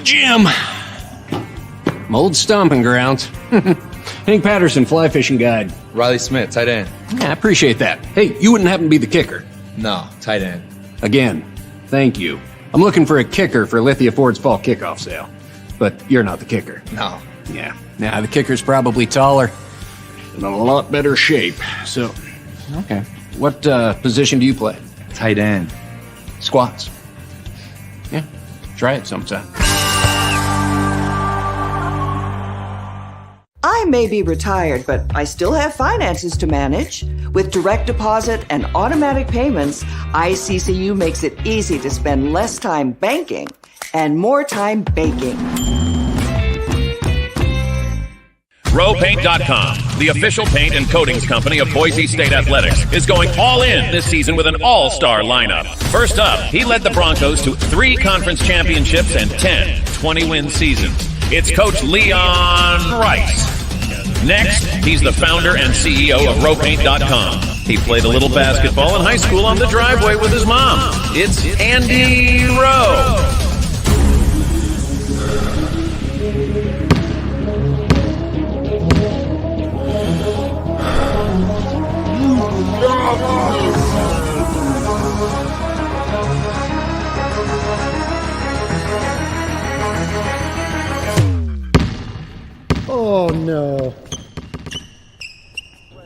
gym. My old stomping grounds. Hank Patterson, fly fishing guide. Riley Smith, tight end. Yeah, I appreciate that. Hey, you wouldn't happen to be the kicker? No, tight end. Again, thank you. I'm looking for a kicker for Lithia Ford's fall kickoff sale. But you're not the kicker. No. Yeah, the kicker's probably taller and in a lot better shape. So, okay. What position do you play? Tight end. Squats. Yeah, try it sometime. I may be retired, but I still have finances to manage. With direct deposit and automatic payments, ICCU makes it easy to spend less time banking and more time baking. RowPaint.com, the official paint and coatings company of Boise State Athletics, is going all in this season with an all-star lineup. First up, he led the Broncos to 3 conference championships and 10 20-win seasons. It's Coach Leon Rice. Next, he's the founder and CEO of RowPaint.com. He played a little basketball in high school on the driveway with his mom. It's Andy Rowe. Oh, no.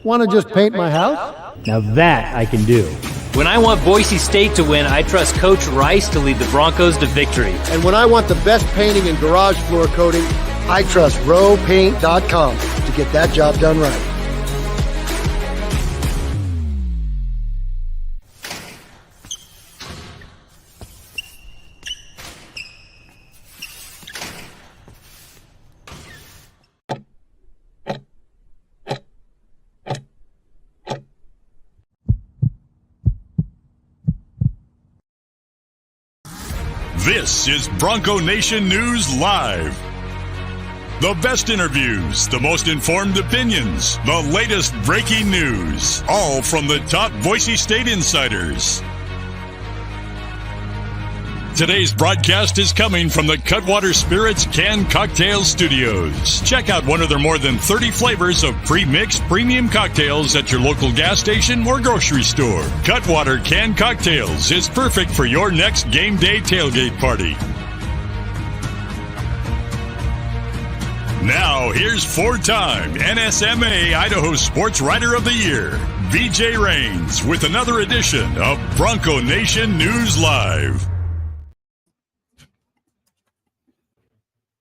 Want to just paint my house? Now that I can do. When I want Boise State to win, I trust Coach Rice to lead the Broncos to victory. And when I want the best painting and garage floor coating, I trust RowPaint.com to get that job done right. This is Bronco Nation News Live. The best interviews, the most informed opinions, the latest breaking news, all from the top Boise State insiders. Today's broadcast is coming from the Cutwater Spirits Canned Cocktail Studios. Check out one of their more than 30 flavors of pre-mixed premium cocktails at your local gas station or grocery store. Cutwater Canned Cocktails is perfect for your next game day tailgate party. Now, here's 4-time NSMA Idaho Sports Writer of the Year, BJ Rains, with another edition of Bronco Nation News Live.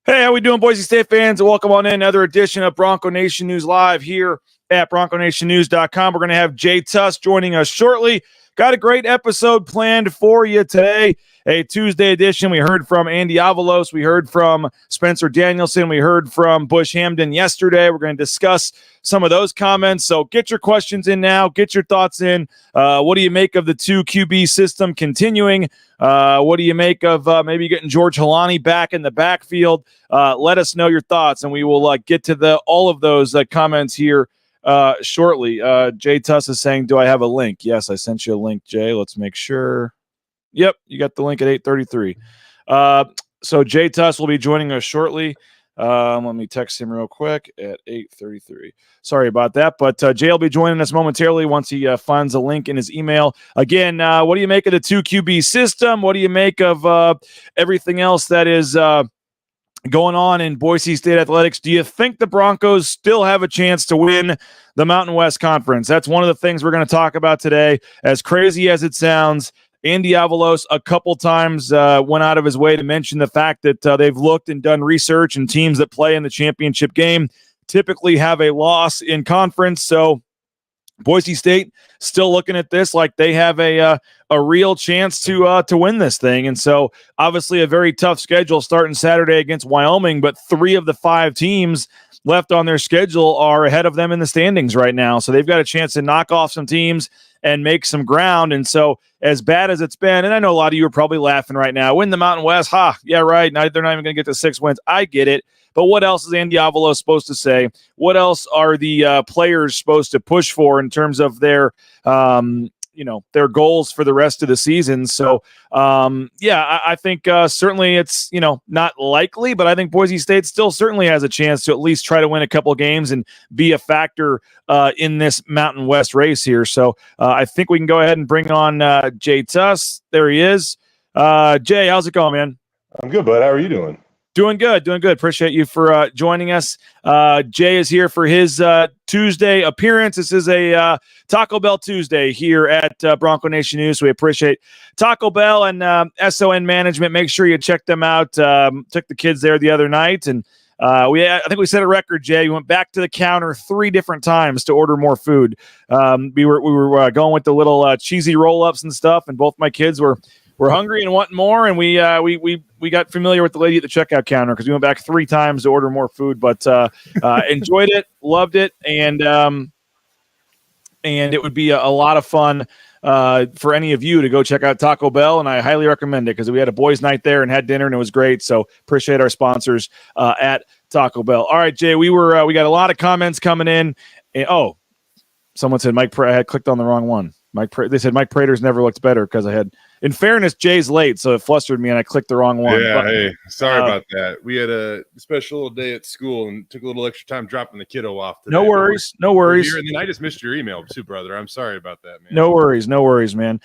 Hey, how we doing, Boise State fans? Welcome on in another edition of Bronco Nation News Live here at BroncoNationNews.com. We're going to have Jay Tust joining us shortly. Got a great episode planned for you today. A Tuesday edition. We heard from Andy Avalos. We heard from Spencer Danielson. We heard from Bush Hamden yesterday. We're going to discuss some of those comments. So get your questions in now. Get your thoughts in. What do you make of the 2 QB system continuing? What do you make of maybe getting George Halani back in the backfield? Let us know your thoughts, and we will get to all of those comments here shortly. Jay Tust is saying, do I have a link? Yes, I sent you a link, Jay. Let's make sure. Yep, you got the link at 8:33. So Jay Tust will be joining us shortly. Let me text him real quick at 8:33. Sorry about that, but Jay will be joining us momentarily once he finds a link in his email. Again, what do you make of the 2 QB system? What do you make of everything else that is going on in Boise State athletics? Do you think the Broncos still have a chance to win the Mountain West Conference? That's one of the things we're going to talk about today. As crazy as it sounds, Andy Avalos a couple times went out of his way to mention the fact that they've looked and done research, and teams that play in the championship game typically have a loss in conference. So Boise State still looking at this like they have a real chance to win this thing. And so obviously a very tough schedule starting Saturday against Wyoming, but 3 of the 5 teams left on their schedule are ahead of them in the standings right now. So they've got a chance to knock off some teams and make some ground. And so as bad as it's been, and I know a lot of you are probably laughing right now, win the Mountain West, yeah, right. Now they're not even going to get to 6 wins. I get it. But what else is Andy Avalos supposed to say? What else are the players supposed to push for in terms of their their goals for the rest of the season. So, I think certainly it's, not likely, but I think Boise State still certainly has a chance to at least try to win a couple games and be a factor in this Mountain West race here. So I think we can go ahead and bring on Jay Tust. There he is. Jay, how's it going, man? I'm good, bud. How are you doing? Doing good. Appreciate you for joining us. Jay is here for his Tuesday appearance. This is a Taco Bell Tuesday here at Bronco Nation News. We appreciate Taco Bell and SON Management. Make sure you check them out. Took the kids there the other night, and I think we set a record, Jay. We went back to the counter 3 different times to order more food. We were going with the little cheesy roll-ups and stuff, and both my kids were hungry and wanting more, and we got familiar with the lady at the checkout counter because we went back 3 times to order more food, but enjoyed it, loved it, and it would be a lot of fun for any of you to go check out Taco Bell, and I highly recommend it because we had a boys' night there and had dinner, and it was great. So appreciate our sponsors at Taco Bell. All right, Jay, we got a lot of comments coming in. And, someone said I had clicked on the wrong one. They said Mike Prater's never looked better because I had. In fairness, Jay's late, so it flustered me, and I clicked the wrong one. Yeah, but, hey, sorry about that. We had a special little day at school and took a little extra time dropping the kiddo off today. No worries. Here, and then I just missed your email too, brother. I'm sorry about that, man. No worries, man.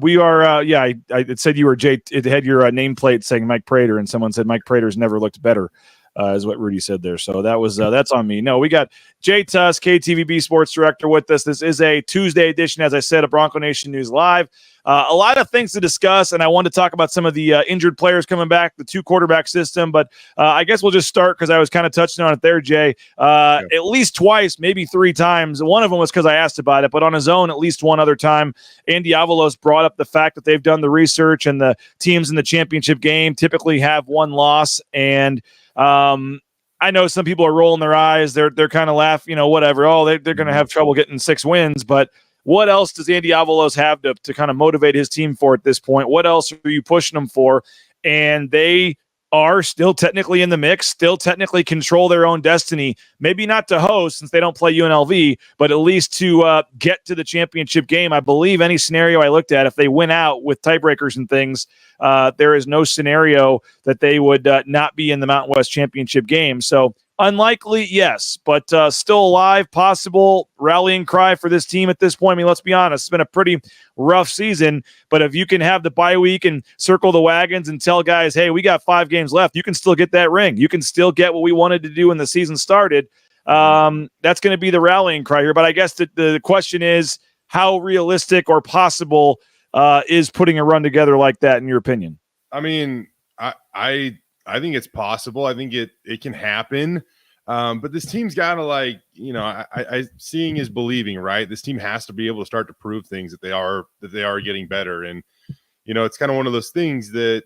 We are, it said you were Jay. It had your nameplate saying Mike Prater, and someone said Mike Prater's never looked better. Is what Rudy said there. So that was that's on me. No, we got Jay Tust, KTVB sports director, with us. This is a Tuesday edition, as I said, of Bronco Nation News Live. A lot of things to discuss, and I want to talk about some of the injured players coming back, the 2-quarterback system. But I guess we'll just start because I was kind of touching on it there, Jay. At least twice, maybe 3 times. One of them was because I asked about it, but on his own, at least one other time, Andy Avalos brought up the fact that they've done the research, and the teams in the championship game typically have 1 loss, and I know some people are rolling their eyes. They're kind of laughing, whatever. Oh, they're going to have trouble getting 6 wins. But what else does Andy Avalos have to kind of motivate his team for at this point? What else are you pushing them for? And they are still technically in the mix, still technically control their own destiny. Maybe not to host since they don't play UNLV, but at least to get to the championship game. I believe any scenario I looked at, if they win out with tiebreakers and things, there is no scenario that they would not be in the Mountain West championship game. So unlikely, yes, but still alive, possible rallying cry for this team at this point. I mean, let's be honest, it's been a pretty rough season, but if you can have the bye week and circle the wagons and tell guys, hey, we got 5 games left, you can still get that ring. You can still get what we wanted to do when the season started. That's going to be the rallying cry here. But I guess the question is, how realistic or possible is putting a run together like that, in your opinion? I mean, I think it's possible. I think it can happen. But this team's got to, I seeing is believing, right? This team has to be able to start to prove things that they are getting better. And, it's kind of one of those things that,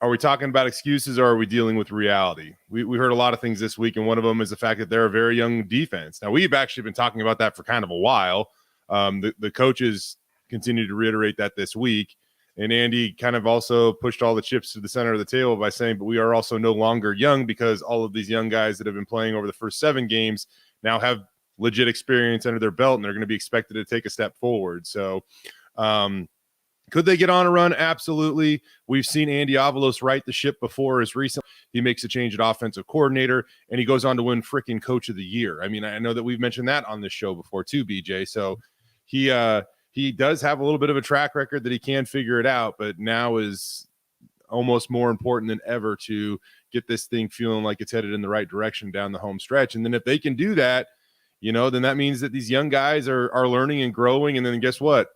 are we talking about excuses or are we dealing with reality? We heard a lot of things this week, and one of them is the fact that they're a very young defense. Now, we've actually been talking about that for kind of a while. The coaches continue to reiterate that this week. And Andy kind of also pushed all the chips to the center of the table by saying, but we are also no longer young because all of these young guys that have been playing over the first 7 games now have legit experience under their belt, and they're going to be expected to take a step forward. So could they get on a run? Absolutely. We've seen Andy Avalos right the ship before as recently. He makes a change at offensive coordinator, and he goes on to win freaking coach of the year. I mean, I know that we've mentioned that on this show before too, BJ. So he does have a little bit of a track record that he can figure it out, but now is almost more important than ever to get this thing feeling like it's headed in the right direction down the home stretch. And then if they can do that, then that means that these young guys are learning and growing. And then guess what?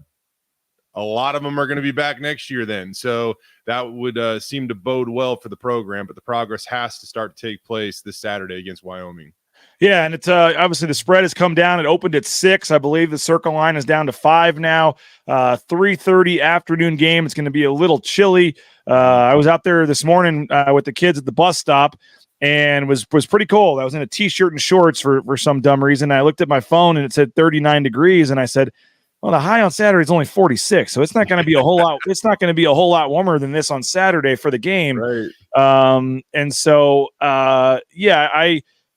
A lot of them are going to be back next year then. So that would seem to bode well for the program, but the progress has to start to take place this Saturday against Wyoming. Yeah, and it's obviously the spread has come down. It opened at 6. I believe the circle line is down to 5 now. 3:30 afternoon game. It's going to be a little chilly. I was out there this morning with the kids at the bus stop, and was pretty cold. I was in a T-shirt and shorts for some dumb reason. I looked at my phone, and it said 39 degrees, and I said, well, the high on Saturday is only 46, so it's not going to be a whole lot. It's not going to be a whole lot warmer than this on Saturday for the game. Right. And so,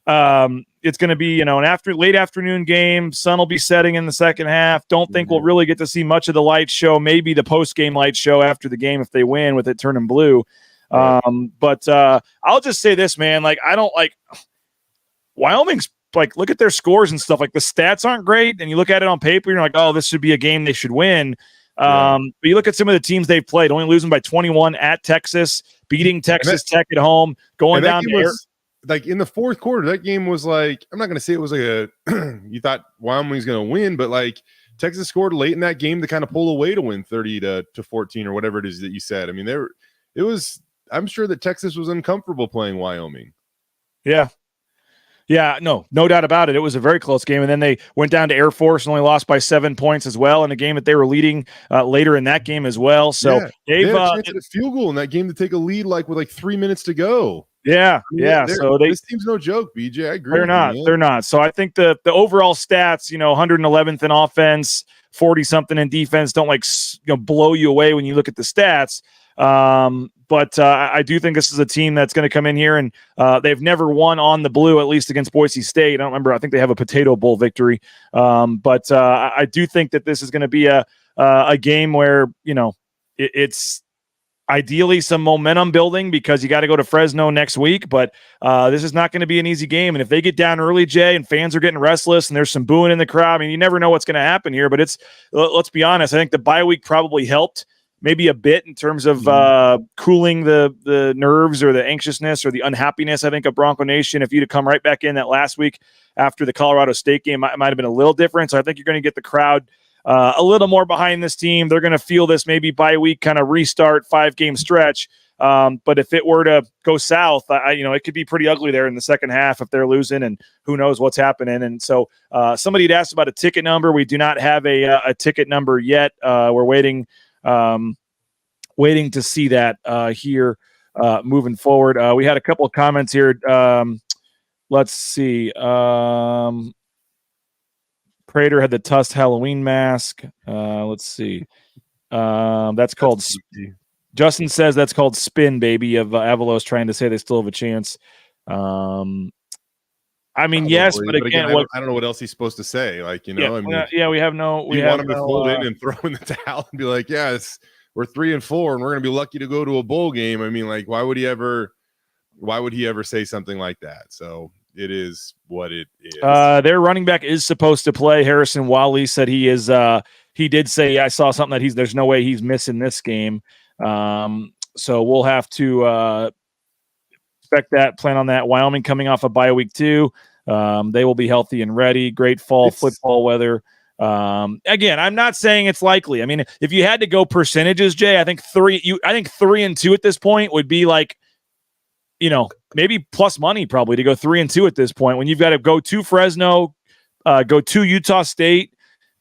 It's going to be, an late afternoon game. Sun will be setting in the second half. Don't think we'll really get to see much of the light show. Maybe the post-game light show after the game if they win with it turning blue. Right. But I'll just say this, man. Like, I don't like Wyoming's. Like, look at their scores and stuff. Like, the stats aren't great, and you look at it on paper, you're like, oh, this should be a game they should win. But you look at some of the teams they've played, only losing by 21 at Texas, beating Texas Tech at home, going down there. Like in the fourth quarter, that game was like, I'm not going to say it was like you thought Wyoming's going to win, but like Texas scored late in that game to kind of pull away to win 30 to 14 or whatever it is that you said. I mean, I'm sure that Texas was uncomfortable playing Wyoming. Yeah. Yeah, no doubt about it. It was a very close game. And then they went down to Air Force and only lost by 7 points as well in a game that they were leading later in that game as well. So they had a chance at a field goal in that game to take a lead with 3 minutes to go. Yeah, So this team's no joke, BJ. I agree. They're not. So I think the overall stats, 111th in offense, 40-something in defense, don't blow you away when you look at the stats. But I do think this is a team that's going to come in here, and they've never won on the blue, at least against Boise State. I don't remember. I think they have a Potato Bowl victory. But I do think that this is going to be a game where it's ideally some momentum building because you got to go to Fresno next week, but this is not going to be an easy game. And if they get down early, Jay, and fans are getting restless and there's some booing in the crowd, I mean, you never know what's going to happen here, but let's be honest. I think the bye week probably helped maybe a bit in terms of cooling the nerves or the anxiousness or the unhappiness, I think, of Bronco Nation. If you'd have come right back in that last week after the Colorado State game, it might have been a little different. So I think you're going to get the crowd a little more behind this team. They're going to feel this maybe bye week kind of restart 5-game stretch. But if it were to go south, it could be pretty ugly there in the second half if they're losing, and who knows what's happening. And so somebody had asked about a ticket number. We do not have a ticket number yet. We're waiting to see that here moving forward. We had a couple of comments here. Let's see. Prater had the Tust Halloween mask. Let's see. That's called. Justin says that's called Spin Baby of Avalos trying to say they still have a chance. I mean, probably, yes, but again, I don't know what else he's supposed to say. We have no. We want him to fold in and throw in the towel and be like, we're 3-4 and we're going to be lucky to go to a bowl game. I mean, why would he ever say something like that? So it is what it is. Their running back is supposed to play. Harrison Wally said he is. He did say, I saw something that there's no way he's missing this game. So we'll have to expect that, plan on that. Wyoming coming off a bye week too. They will be healthy and ready. Great fall football weather. Again, I'm not saying it's likely. I mean, if you had to go percentages, Jay, I think 3-2 at this point would be maybe plus money probably to go 3-2 at this point when you've got to go to Fresno, go to Utah State,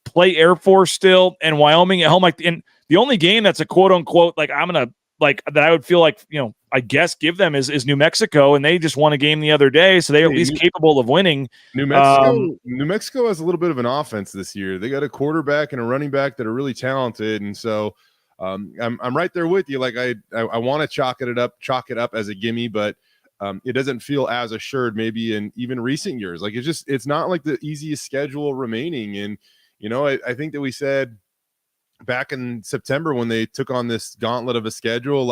play Air Force still, and Wyoming at home. And the only game that's a quote unquote that I would feel I guess give them is New Mexico, and they just won a game the other day, so they're at least capable of winning. New Mexico has a little bit of an offense this year. They got a quarterback and a running back that are really talented, and so I'm right there with you. I want to chalk it up as a gimme, but it doesn't feel as assured maybe in even recent years. It's not like the easiest schedule remaining, and I think that we said back in September when they took on this gauntlet of a schedule,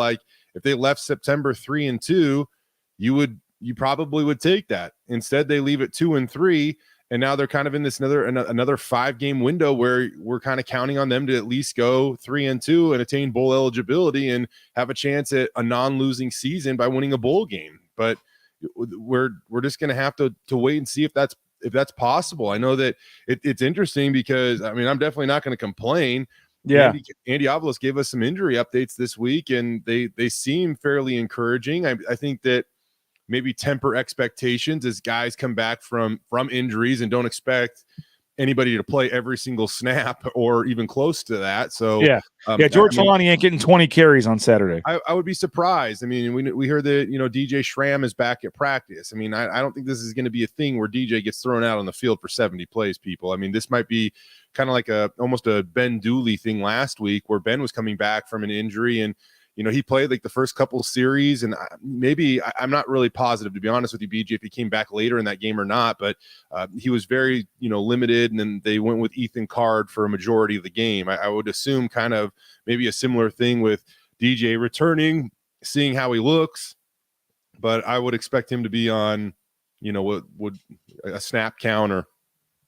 if they left September 3-2, you probably would take that. Instead, they leave it 2-3, and now they're kind of in this another 5-game window where we're kind of counting on them to at least go 3-2 and attain bowl eligibility and have a chance at a non-losing season by winning a bowl game. But we're just going to have to wait and see if that's possible. I know that it's interesting because I'm definitely not going to complain. Yeah, Andy Avalos gave us some injury updates this week, and they seem fairly encouraging. I think that maybe temper expectations as guys come back from injuries and don't expect anybody to play every single snap or even close to that. So George Holani ain't getting 20 carries on Saturday. I would be surprised. I mean, we heard that DJ Schramm is back at practice. I mean, I don't think this is going to be a thing where DJ gets thrown out on the field for 70 plays. People, I mean, this might be kind of like almost a Ben Dooley thing last week where Ben was coming back from an injury and he played like the first couple series, and I'm not really positive, to be honest with you, BG, if he came back later in that game or not, but he was very, limited, and then they went with Ethan Card for a majority of the game. I would assume kind of maybe a similar thing with DJ returning, seeing how he looks, but I would expect him to be on, what would a snap count or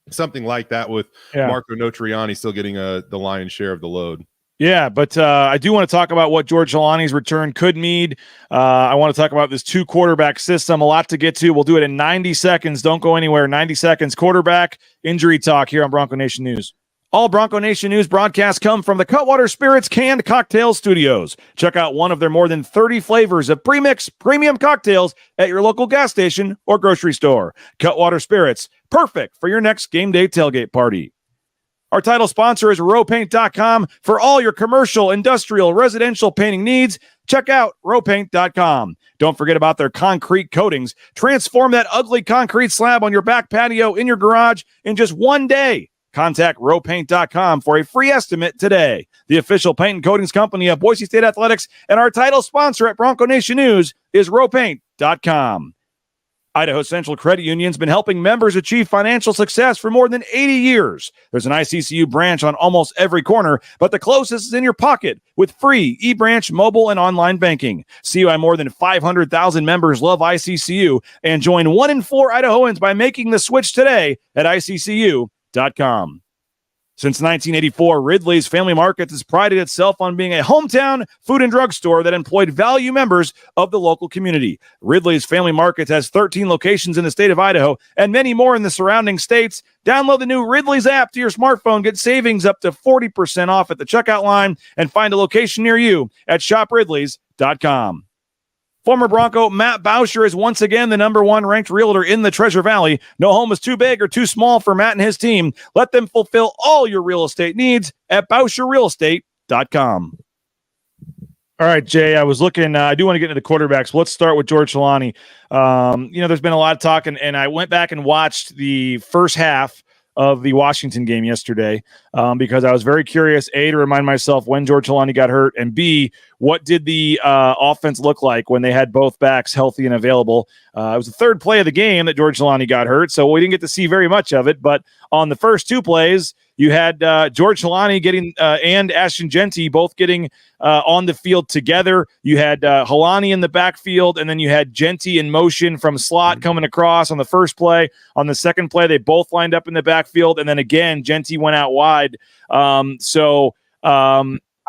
something like that, with Marco Notriani still getting the lion's share of the load. Yeah, but I do want to talk about what George Jelani's return could mean. I want to talk about this 2-quarterback system. A lot to get to. We'll do it in 90 seconds. Don't go anywhere. 90 seconds. Quarterback injury talk here on Bronco Nation News. All Bronco Nation News broadcasts come from the Cutwater Spirits Canned Cocktail Studios. Check out one of their more than 30 flavors of premix premium cocktails at your local gas station or grocery store. Cutwater Spirits, perfect for your next game day tailgate party. Our title sponsor is rowpaint.com. For all your commercial, industrial, residential painting needs, check out rowpaint.com. Don't forget about their concrete coatings. Transform that ugly concrete slab on your back patio in your garage in just one day. Contact rowpaint.com for a free estimate today. The official paint and coatings company of Boise State Athletics, and our title sponsor at Bronco Nation News is rowpaint.com. Idaho Central Credit Union's been helping members achieve financial success for more than 80 years. There's an ICCU branch on almost every corner, but the closest is in your pocket with free eBranch mobile and online banking. See why more than 500,000 members love ICCU, and join 1 in 4 Idahoans by making the switch today at ICCU.com. Since 1984, Ridley's Family Markets has prided itself on being a hometown food and drug store that employed value members of the local community. Ridley's Family Markets has 13 locations in the state of Idaho and many more in the surrounding states. Download the new Ridley's app to your smartphone, get savings up to 40% off at the checkout line, and find a location near you at shopridleys.com. Former Bronco Matt Bauscher is once again the number 1 ranked realtor in the Treasure Valley. No home is too big or too small for Matt and his team. Let them fulfill all your real estate needs at BauscherRealEstate.com. All right, Jay, I was looking. I do want to get into the quarterbacks. Let's start with George Jelani. There's been a lot of talk, and I went back and watched the first half of the Washington game yesterday because I was very curious, A, to remind myself when George Jelani got hurt, and B, what did the offense look like when they had both backs healthy and available. It was the third play of the game that George Jelani got hurt, so we didn't get to see very much of it, but on the first 2 plays, you had George Jelani getting and Ashton Jeanty both getting on the field together. You had Jelani in the backfield, and then you had Jeanty in motion from slot coming across on the first play. On the second play, they both lined up in the backfield, and then again, Jeanty went out wide.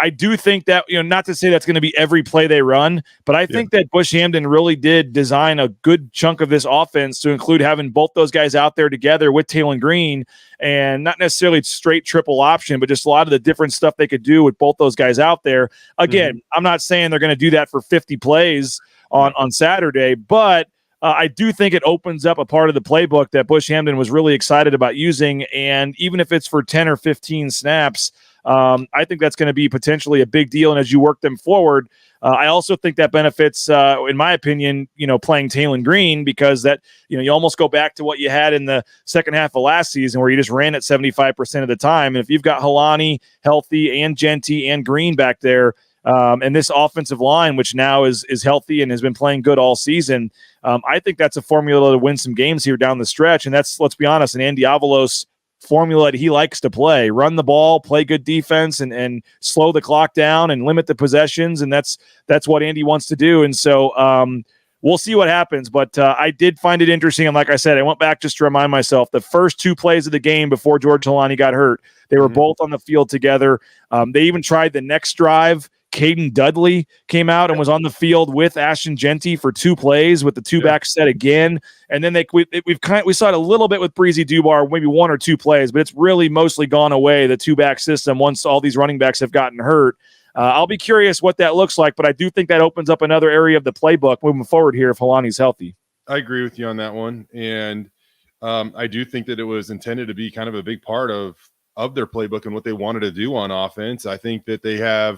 I do think that, not to say that's going to be every play they run, but I think that Bush Hamden really did design a good chunk of this offense to include having both those guys out there together with Taylon Green, and not necessarily straight triple option, but just a lot of the different stuff they could do with both those guys out there. Again, I'm not saying they're going to do that for 50 plays on Saturday, but I do think it opens up a part of the playbook that Bush Hamden was really excited about using, and even if it's for 10 or 15 snaps, I think that's going to be potentially a big deal. And as you work them forward, I also think that benefits, in my opinion, playing Taylon Green, because that, you almost go back to what you had in the second half of last season where you just ran it 75% of the time. And if you've got Jelani healthy and Jeanty and Green back there, and this offensive line, which now is healthy and has been playing good all season, I think that's a formula to win some games here down the stretch. And that's, let's be honest, an Andy Avalos formula that he likes to play: run the ball, play good defense, and slow the clock down and limit the possessions. And that's what Andy wants to do. And so we'll see what happens. But I did find it interesting. And like I said, I went back just to remind myself, the first 2 plays of the game before George Jelani got hurt, they were both on the field together. They even tried the next drive. Caden Dudley came out and was on the field with Ashton Jeanty for 2 plays with the 2-back set again. And then we saw it a little bit with Breezy Dubar, maybe 1 or 2 plays, but it's really mostly gone away, the 2-back system, once all these running backs have gotten hurt. I'll be curious what that looks like, but I do think that opens up another area of the playbook moving forward here if Jelani's healthy. I agree with you on that one. And I do think that it was intended to be kind of a big part of their playbook and what they wanted to do on offense. I think that they had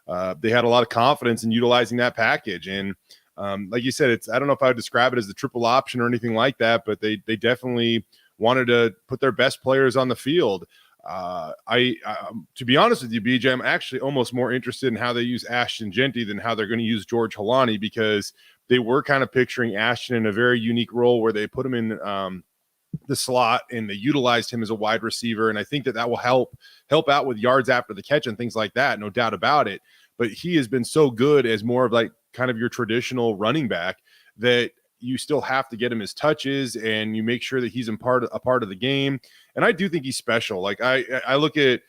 a lot of confidence in utilizing that package. And like you said, I don't know if I would describe it as the triple option or anything like that, but they definitely wanted to put their best players on the field. To be honest with you, BJ, I'm actually almost more interested in how they use Ashton Genty than how they're going to use George Halani, because they were kind of picturing Ashton in a very unique role where they put him in the slot and they utilized him as a wide receiver. And I think that will help out with yards after the catch and things like that. No doubt about it. But he has been so good as more of like kind of your traditional running back that you still have to get him his touches and you make sure that he's a part of the game. And I do think he's special. Like I look at,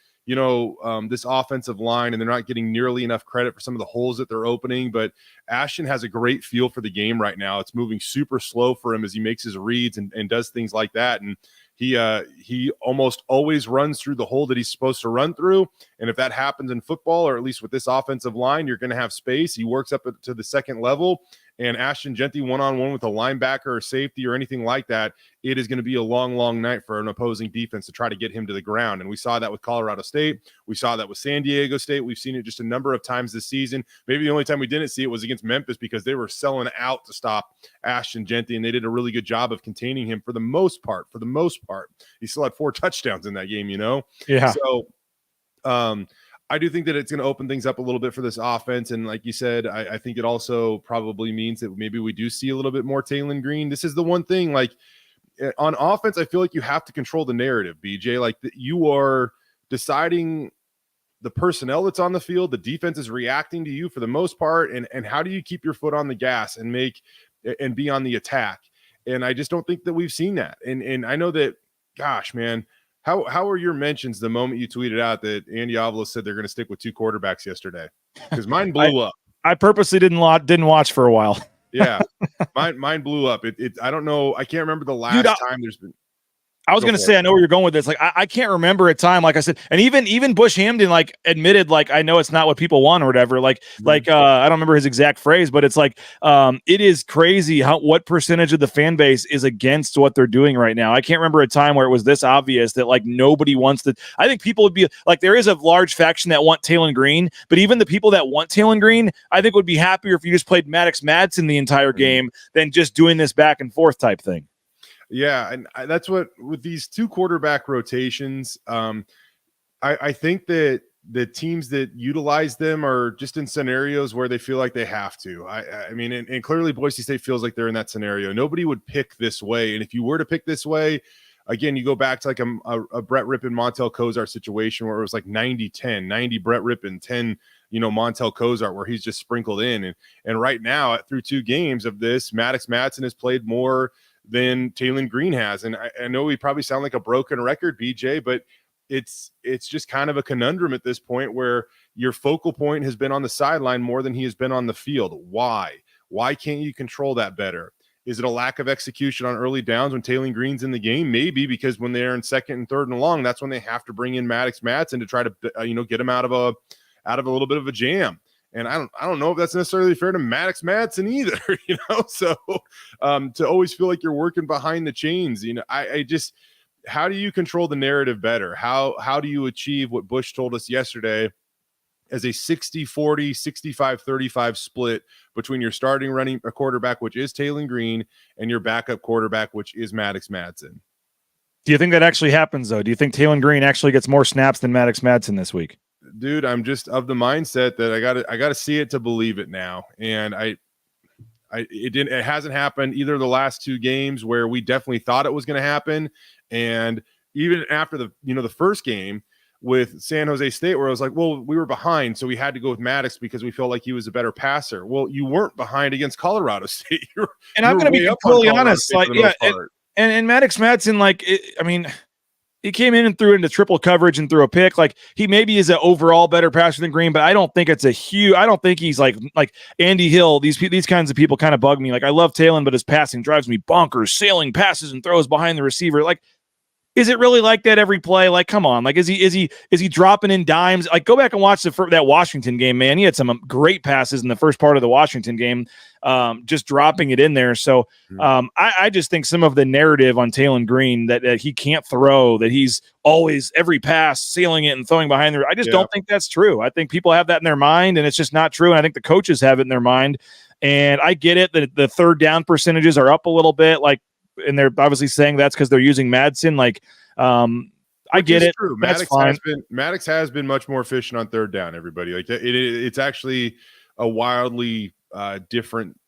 this offensive line, and they're not getting nearly enough credit for some of the holes that they're opening, but Ashton has a great feel for the game right now. It's moving super slow for him as he makes his reads and does things like that. And he almost always runs through the hole that he's supposed to run through. And if that happens in football, or at least with this offensive line, you're going to have space. He works up to the second level, and Ashton Genty one-on-one with a linebacker or safety or anything like that, it is going to be a long, long night for an opposing defense to try to get him to the ground. And we saw that with Colorado State. We saw that with San Diego State. We've seen it just a number of times this season. Maybe the only time we didn't see it was against Memphis, because they were selling out to stop Ashton Genty, and they did a really good job of containing him for the most part. He still had 4 touchdowns in that game, Yeah. So, I do think that it's going to open things up a little bit for this offense. And like you said, I think it also probably means that maybe we do see a little bit more Taylon Green. This is the one thing, like on offense, I feel like you have to control the narrative, BJ. Like you are deciding the personnel that's on the field. The defense is reacting to you for the most part. And how do you keep your foot on the gas and be on the attack? And I just don't think that we've seen that. And I know that, gosh, man, How were your mentions the moment you tweeted out that Andy Avalos said they're going to stick with 2 quarterbacks yesterday? Because mine blew up. I purposely didn't watch for a while. Yeah, mine blew up. I don't know. I can't remember the last time there's been. I was going to say, I know where you're going with this. Like, I can't remember a time, like I said, and even Bush Hamden, like, admitted, like, I know it's not what people want or whatever. Like, I don't remember his exact phrase, but it's like, it is crazy what percentage of the fan base is against what they're doing right now. I can't remember a time where it was this obvious that, like, nobody wants to. I think people would be like, there is a large faction that want Taylon Green, but even the people that want Taylon Green, I think would be happier if you just played Maddox Madsen the entire game than just doing this back and forth type thing. Yeah, and that's what with these 2 quarterback rotations. I think that the teams that utilize them are just in scenarios where they feel like they have to. I mean, and clearly Boise State feels like they're in that scenario. Nobody would pick this way, and if you were to pick this way, again, you go back to like a Brett Rippon, Montel Kozar situation where it was like 90-10, 90 Brett Rippon, 10 Montel Kozar, where he's just sprinkled in. And right now, through 2 games of this, Maddox Madsen has played more than Taylon Green has. And I know we probably sound like a broken record, BJ, but it's just kind of a conundrum at this point where your focal point has been on the sideline more than he has been on the field. Why can't you control that better? Is it a lack of execution on early downs when Taylon Green's in the game? Maybe, because when they're in second and third and long, that's when they have to bring in Maddox Madsen to try to get him out of a little bit of a jam. And I don't know if that's necessarily fair to Maddox Madsen either, So to always feel like you're working behind the chains, I just, how do you control the narrative better? How do you achieve what Bush told us yesterday as a 60-40, 65-35 split between your starting running a quarterback, which is Taylon Green, and your backup quarterback, which is Maddox Madsen? Do you think that actually happens, though? Do you think Taylon Green actually gets more snaps than Maddox Madsen this week? Dude, I'm just of the mindset that I got to see it to believe it now. And it hasn't happened either of the last 2 games where we definitely thought it was going to happen. And even after the first game with San Jose State, where I was like, well, we were behind, so we had to go with Maddox because we felt like he was a better passer. Well, you weren't behind against Colorado State. I'm going to be completely honest. Like, yeah. And Maddox Madsen, he came in and threw into triple coverage and threw a pick. Like, he maybe is an overall better passer than Green, but I don't think it's I don't think he's like Andy Hill. These kinds of people kind of bug me. Like, I love Taylon, but his passing drives me bonkers. Sailing passes and throws behind the receiver. Like, is it really like that every play? Like, come on. Like, is he dropping in dimes? Like, go back and watch that Washington game, man. He had some great passes in the first part of the Washington game, just dropping it in there. So I just think some of the narrative on Taylon Green that he can't throw, that he's always every pass sailing it and throwing behind I just don't think that's true. I think people have that in their mind, and it's just not true. And I think the coaches have it in their mind. And I get it that the third down percentages are up a little bit. Like, and they're obviously saying that's because they're using Madsen. Like, I get it. True. That's fine. Maddox has been much more efficient on third down. Everybody, like it's actually a wildly different.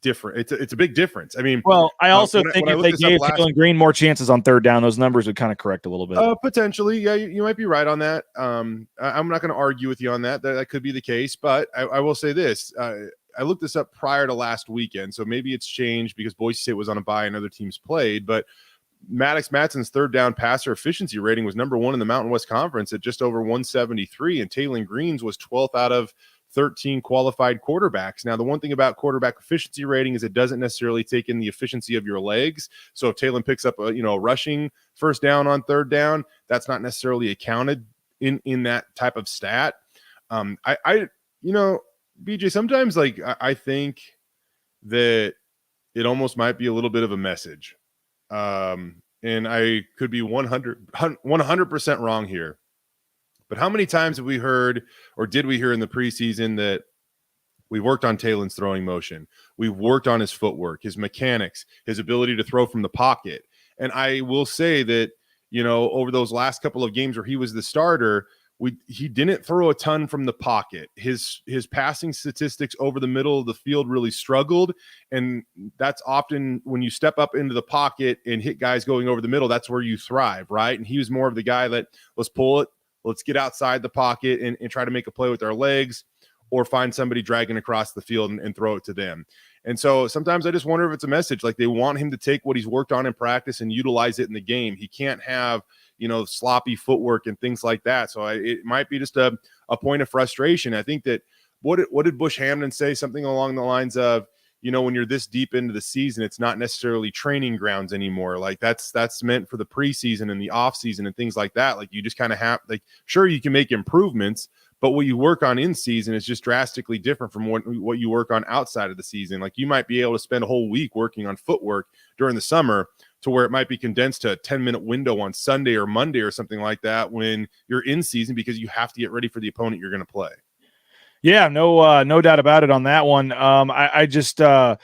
It's a big difference. I mean, well, I also think if they gave Taylor Green more chances on third down, those numbers would kind of correct a little bit. Potentially, yeah, you might be right on that. I'm not going to argue with you on that. That could be the case, but I will say this. I looked this up prior to last weekend, so maybe it's changed because Boise State was on a bye and other teams played, but Maddox Matson's third down passer efficiency rating was number 1 in the Mountain West Conference at just over 173, and Taylor Green's was 12th out of 13 qualified quarterbacks. Now, the one thing about quarterback efficiency rating is it doesn't necessarily take in the efficiency of your legs. So if Taylor picks up a rushing first down on third down, that's not necessarily accounted in that type of stat. BJ, sometimes I think that it almost might be a little bit of a message. And I could be 100% wrong here. But how many times have we heard, or did we hear in the preseason, that we worked on Taylor's throwing motion? We worked on his footwork, his mechanics, his ability to throw from the pocket. And I will say that, over those last couple of games where he was the starter, he didn't throw a ton from the pocket. His passing statistics over the middle of the field really struggled. And that's often when you step up into the pocket and hit guys going over the middle, that's where you thrive, right? And he was more of the guy that, let's pull it. Let's get outside the pocket and try to make a play with our legs, or find somebody dragging across the field and throw it to them. And so sometimes I just wonder if it's a message, like they want him to take what he's worked on in practice and utilize it in the game. He can't have, sloppy footwork and things like that. So it might be just a point of frustration. I think that what did Bush Hamdan say? Something along the lines of, when you're this deep into the season, it's not necessarily training grounds anymore. Like that's meant for the preseason and the off season and things like that. Like you just kind of have, sure, you can make improvements, but what you work on in season is just drastically different from what you work on outside of the season. Like you might be able to spend a whole week working on footwork during the summer to where it might be condensed to a 10-minute window on Sunday or Monday or something like that when you're in season, because you have to get ready for the opponent you're going to play. Yeah, no doubt about it on that one. They're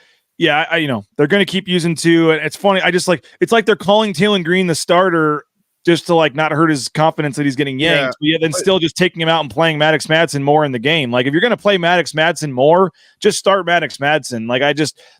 going to keep using two, and it's funny. It's like they're calling Taylor Green the starter just to not hurt his confidence that he's getting yanked. Yeah, then still just taking him out and playing Maddox Madsen more in the game. Like if you're going to play Maddox Madsen more, just start Maddox Madsen.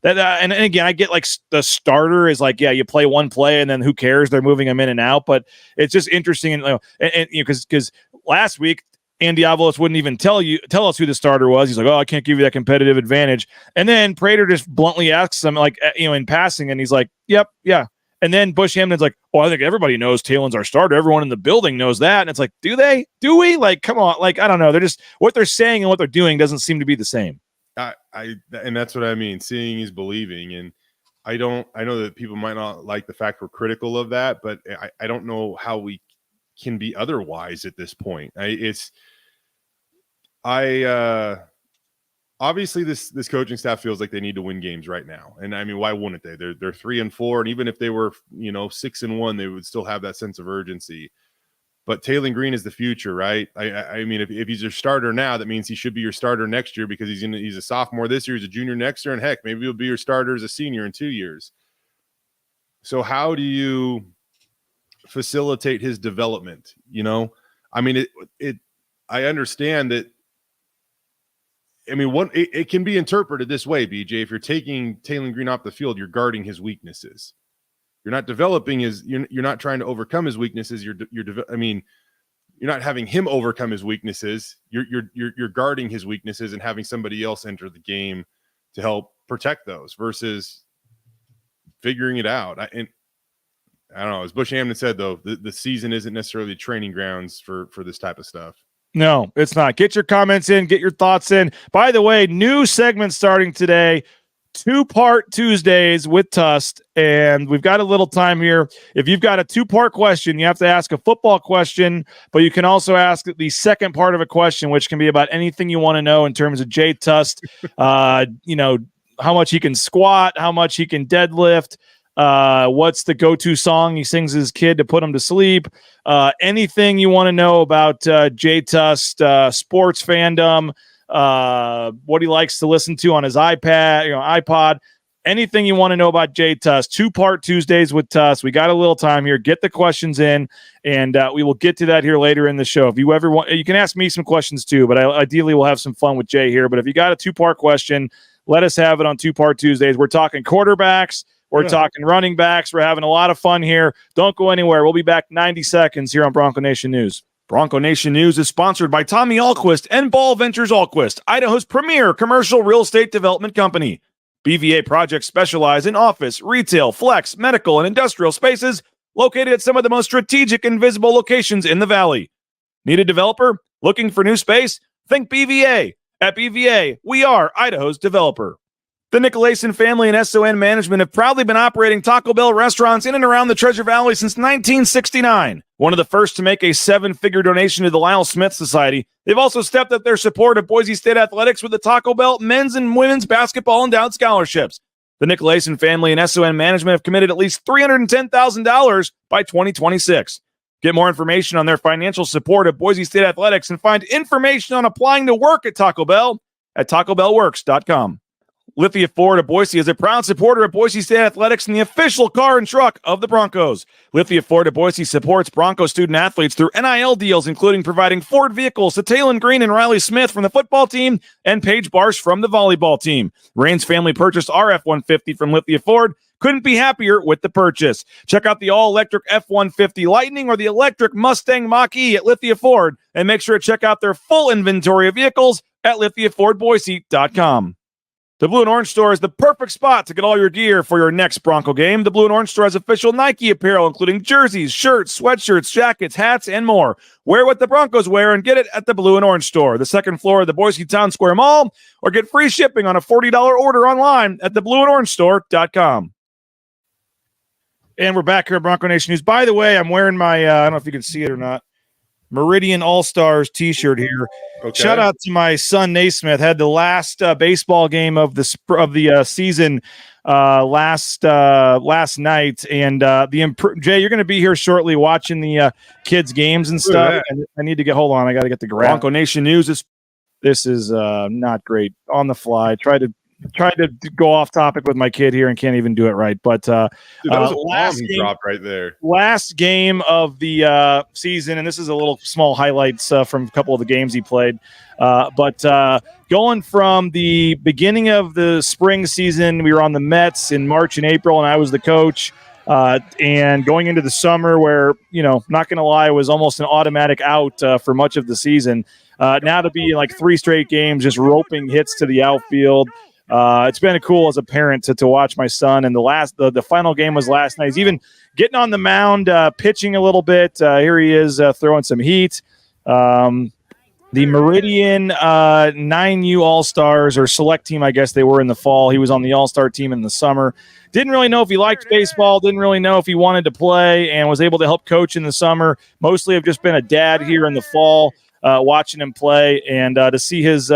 And again, I get the starter is you play one play and then who cares? They're moving him in and out. But it's just interesting, because last week, Andy Avalos wouldn't even tell us who the starter was. He's like, "Oh, I can't give you that competitive advantage." And then Prater just bluntly asks him, in passing, and he's like, "Yep, yeah." And then Bush Hamdan's like, "Oh, I think everybody knows Taylor's our starter. Everyone in the building knows that." And it's like, do they? Do we? Come on. I don't know. They're just, what they're saying and what they're doing doesn't seem to be the same. And that's what I mean. Seeing is believing. And I know that people might not like the fact we're critical of that, but I don't know how we can be otherwise at this point. Obviously this coaching staff feels like they need to win games right now. And I mean, why wouldn't they? They're 3-4. And even if they were, 6-1, they would still have that sense of urgency. But Taylor Green is the future, right? I mean, if he's your starter now, that means he should be your starter next year, because he's a sophomore this year, he's a junior next year, and heck, maybe he'll be your starter as a senior in 2 years. So how do you facilitate his development? I mean, I understand that. I mean, it can be interpreted this way, BJ. If you're taking Taylor Green off the field, you're guarding his weaknesses. You're not developing you're not trying to overcome his weaknesses. You're not having him overcome his weaknesses. You're guarding his weaknesses and having somebody else enter the game to help protect those versus figuring it out. I don't know. As Bush Hamdan said, though, the season isn't necessarily training grounds for this type of stuff. No, it's not. Get your comments in. Get your thoughts in. By the way, new segment starting today. 2-part Tuesdays with Tust, and we've got a little time here. If you've got a 2-part question, you have to ask a football question, but you can also ask the second part of a question, which can be about anything you want to know in terms of Jay Tust. How much he can squat, how much he can deadlift, what's the go-to song he sings his kid to put him to sleep, anything you want to know about Jay Tust, sports fandom, what he likes to listen to on his iPod, anything you want to know about Jay Tust, 2-part Tuesdays with Tust. We got a little time here. Get the questions in, and we will get to that here later in the show. If you ever want, you can ask me some questions too, but ideally we'll have some fun with Jay here. But if you got a 2-part question, let us have it on 2-part Tuesdays. We're talking quarterbacks. We're talking running backs. We're having a lot of fun here. Don't go anywhere. We'll be back 90 seconds here on Bronco Nation News. Bronco Nation News is sponsored by Tommy Alquist and Ball Ventures Alquist, Idaho's premier commercial real estate development company. BVA projects specialize in office, retail, flex, medical, and industrial spaces located at some of the most strategic and visible locations in the valley. Need a developer? Looking for new space? Think BVA. At BVA, we are Idaho's developer. The Nicolason family and SON Management have proudly been operating Taco Bell restaurants in and around the Treasure Valley since 1969. One of the first to make a 7-figure donation to the Lyle Smith Society, they've also stepped up their support of Boise State athletics with the Taco Bell men's and women's basketball endowed scholarships. The Nicolason family and SON Management have committed at least $310,000 by 2026. Get more information on their financial support of Boise State athletics and find information on applying to work at Taco Bell at tacobellworks.com. Lithia Ford of Boise is a proud supporter of Boise State Athletics and the official car and truck of the Broncos. Lithia Ford of Boise supports Bronco student athletes through NIL deals, including providing Ford vehicles to Taylon Green and Riley Smith from the football team and Paige Barsh from the volleyball team. Rain's family purchased our F-150 from Lithia Ford. Couldn't be happier with the purchase. Check out the all-electric F-150 Lightning or the electric Mustang Mach-E at Lithia Ford, and make sure to check out their full inventory of vehicles at lithiafordboise.com. The Blue and Orange Store is the perfect spot to get all your gear for your next Bronco game. The Blue and Orange Store has official Nike apparel, including jerseys, shirts, sweatshirts, jackets, hats, and more. Wear what the Broncos wear and get it at the Blue and Orange Store, the second floor of the Boise Town Square Mall, or get free shipping on a $40 order online at theblueandorangestore.com. And we're back here at Bronco Nation News. By the way, I'm wearing my, I don't know if you can see it or not, Meridian All-Stars t-shirt here. Okay. Shout out to my son Naismith. Had the last baseball game of the season last night, and Jay, you're going to be here shortly watching the kids games and stuff. Yeah. And I need to get. Hold on, I got to get the Bronco Nation News. This is not great on the fly. Tried to go off topic with my kid here and can't even do it right. But dude, that was a bomb he dropped right there. Last game of the season, and this is a little small highlights from a couple of the games he played. But going from the beginning of the spring season, we were on the Mets in March and April, and I was the coach. And going into the summer where, not going to lie, it was almost an automatic out for much of the season. Now to be like 3 straight games, just roping hits to the outfield. It's been cool as a parent to watch my son. And the final game was last night. He's even getting on the mound, pitching a little bit. Here he is throwing some heat. The Meridian 9U All-Stars, or select team, I guess they were in the fall. He was on the All-Star team in the summer. Didn't really know if he liked baseball, didn't really know if he wanted to play, and was able to help coach in the summer. Mostly I've just been a dad here in the fall, watching him play, and to see his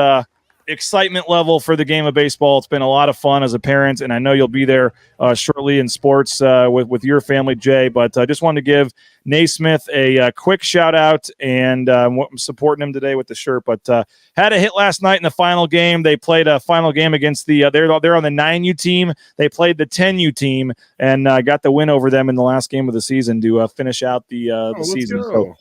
excitement level for the game of baseball. It's been a lot of fun as a parent, and I know you'll be there shortly in sports with your family, Jay. But I just wanted to give Naismith a quick shout out, and I'm supporting him today with the shirt. But had a hit last night in the final game. They played a final game against they're on the 9U team. They played the 10U team and got the win over them in the last game of the season to finish out the season. So,